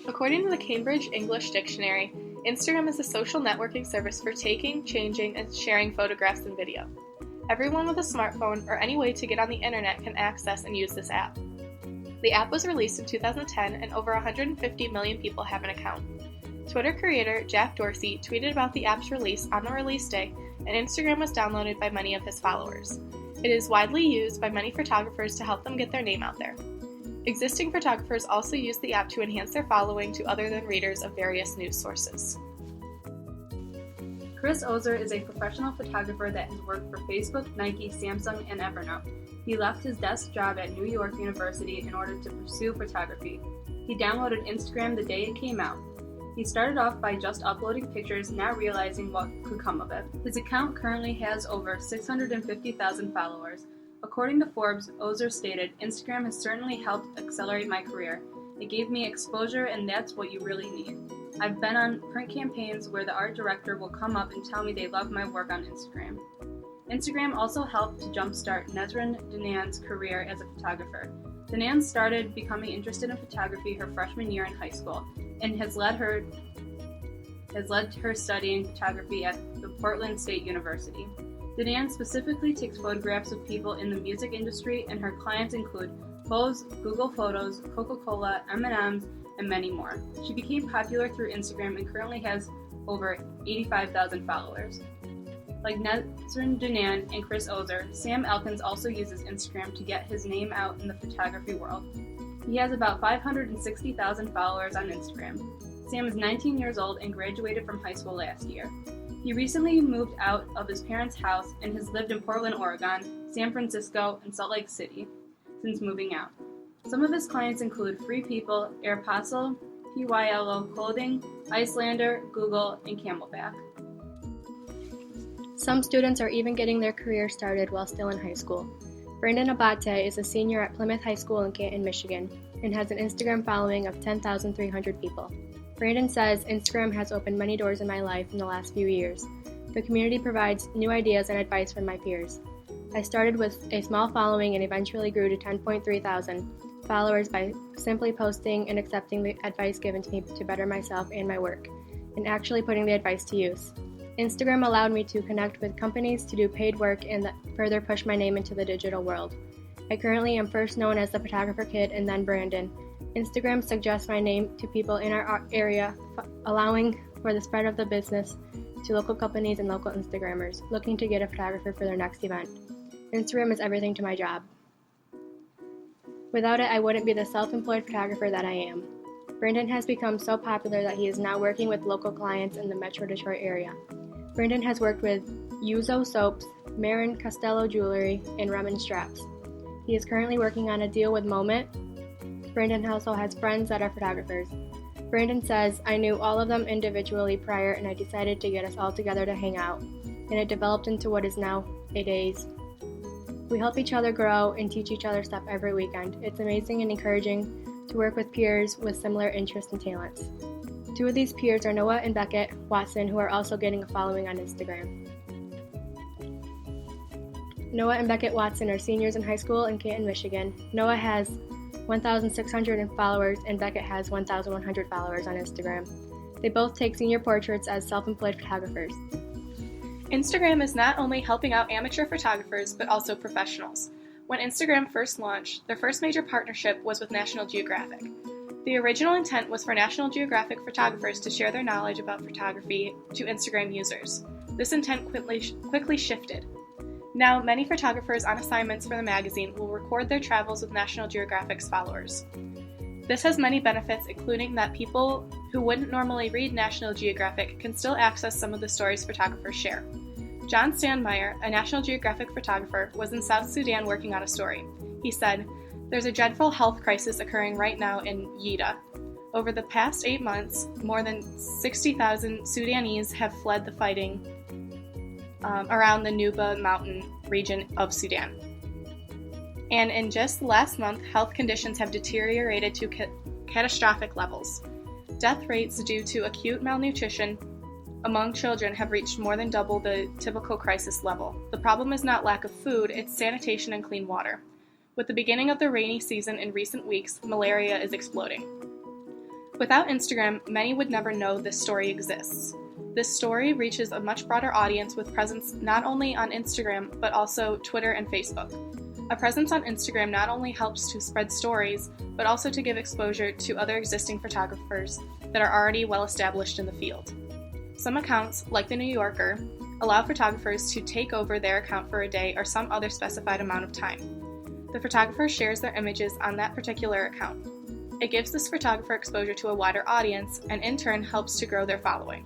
According to the Cambridge English Dictionary, Instagram is a social networking service for taking, changing, and sharing photographs and video. Everyone with a smartphone or any way to get on the internet can access and use this app. The app was released in 2010 and over 150 million people have an account. Twitter creator Jack Dorsey tweeted about the app's release on the release day, and Instagram was downloaded by many of his followers. It is widely used by many photographers to help them get their name out there. Existing photographers also use the app to enhance their following to other than readers of various news sources. Chris Ozer is a professional photographer that has worked for Facebook, Nike, Samsung, and Evernote. He left his desk job at New York University in order to pursue photography. He downloaded Instagram the day it came out. He started off by just uploading pictures, not realizing what could come of it. His account currently has over 650,000 followers. According to Forbes, Ozer stated, "Instagram has certainly helped accelerate my career. It gave me exposure, and that's what you really need. I've been on print campaigns where the art director will come up and tell me they love my work on Instagram." Instagram also helped to jumpstart Nesrin Danan's career as a photographer. Danan started becoming interested in photography her freshman year in high school, and has led to her studying photography at the Portland State University. Danan specifically takes photographs of people in the music industry, and her clients include Bose, Google Photos, Coca-Cola, M&M's, and many more. She became popular through Instagram and currently has over 85,000 followers. Like Nesrin Danan and Chris Ozer, Sam Elkins also uses Instagram to get his name out in the photography world. He has about 560,000 followers on Instagram. Sam is 19 years old and graduated from high school last year. He recently moved out of his parents' house and has lived in Portland, Oregon, San Francisco, and Salt Lake City since moving out. Some of his clients include Free People, Aeropostale, PYLO Clothing, Icelander, Google, and Camelback. Some students are even getting their career started while still in high school. Brandon Abate is a senior at Plymouth High School in Canton, Michigan, and has an Instagram following of 10,300 people. Brandon says, "Instagram has opened many doors in my life in the last few years. The community provides new ideas and advice from my peers. I started with a small following and eventually grew to 10.3 thousand followers by simply posting and accepting the advice given to me to better myself and my work, and actually putting the advice to use. Instagram allowed me to connect with companies to do paid work and further push my name into the digital world. I currently am first known as the Photographer Kid and then Brandon. Instagram suggests my name to people in our area, allowing for the spread of the business to local companies and local Instagrammers looking to get a photographer for their next event. Instagram is everything to my job. Without it, I wouldn't be the self-employed photographer that I am." Brandon has become so popular that he is now working with local clients in the Metro Detroit area. Brandon has worked with Yuzo Soaps, Marin Costello Jewelry, and Ramen Straps. He is currently working on a deal with Moment. Brandon also has friends that are photographers. Brandon says, "I knew all of them individually prior, and I decided to get us all together to hang out, and it developed into what is now a days. We help each other grow and teach each other stuff every weekend. It's amazing and encouraging to work with peers with similar interests and talents." Two of these peers are Noah and Beckett Watson, who are also getting a following on Instagram. Noah and Beckett Watson are seniors in high school in Canton, Michigan. Noah has 1,600 followers and Beckett has 1,100 followers on Instagram. They both take senior portraits as self-employed photographers. Instagram is not only helping out amateur photographers, but also professionals. When Instagram first launched, their first major partnership was with National Geographic. The original intent was for National Geographic photographers to share their knowledge about photography to Instagram users. This intent quickly shifted. Now, many photographers on assignments for the magazine will record their travels with National Geographic's followers. This has many benefits, including that people who wouldn't normally read National Geographic can still access some of the stories photographers share. John Standmeyer, a National Geographic photographer, was in South Sudan working on a story. He said, "There's a dreadful health crisis occurring right now in Yida. Over the past 8 months, more than 60,000 Sudanese have fled the fighting around the Nuba mountain region of Sudan. And in just last month, health conditions have deteriorated to catastrophic levels. Death rates due to acute malnutrition among children have reached more than double the typical crisis level. The problem is not lack of food, it's sanitation and clean water. With the beginning of the rainy season in recent weeks, malaria is exploding." Without Instagram, many would never know this story exists. This story reaches a much broader audience with presence not only on Instagram, but also Twitter and Facebook. A presence on Instagram not only helps to spread stories, but also to give exposure to other existing photographers that are already well established in the field. Some accounts, like The New Yorker, allow photographers to take over their account for a day or some other specified amount of time. The photographer shares their images on that particular account. It gives this photographer exposure to a wider audience and in turn helps to grow their following.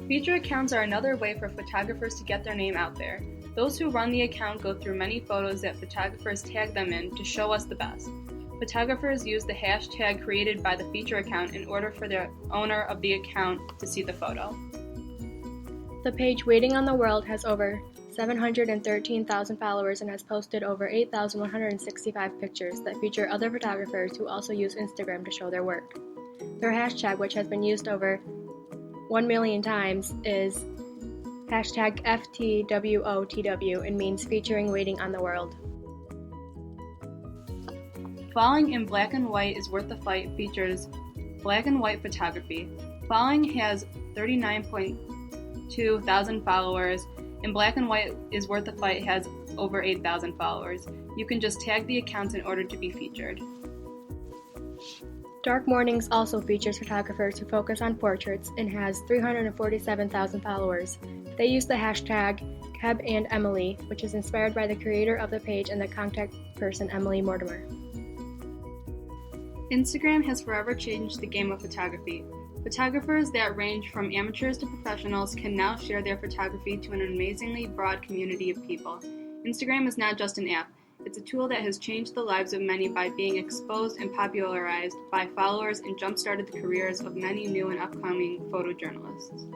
Feature accounts are another way for photographers to get their name out there. Those who run the account go through many photos that photographers tag them in to show us the best. Photographers use the hashtag created by the feature account in order for the owner of the account to see the photo. The page Waiting on the World has over 713,000 followers and has posted over 8,165 pictures that feature other photographers who also use Instagram to show their work. Their hashtag, which has been used over 1 million times, is hashtag FTWOTW and means featuring Waiting on the World. Falling in Black and White is Worth the Fight features black and white photography. Falling has 39.2 thousand followers, and Black and White is Worth the Fight has over 8,000 followers. You can just tag the accounts in order to be featured. Dark Mornings also features photographers who focus on portraits and has 347,000 followers. They use the hashtag #KebAndEmily, which is inspired by the creator of the page and the contact person Emily Mortimer. Instagram has forever changed the game of photography. Photographers that range from amateurs to professionals can now share their photography to an amazingly broad community of people. Instagram is not just an app. It's a tool that has changed the lives of many by being exposed and popularized by followers and jump-started the careers of many new and upcoming photojournalists.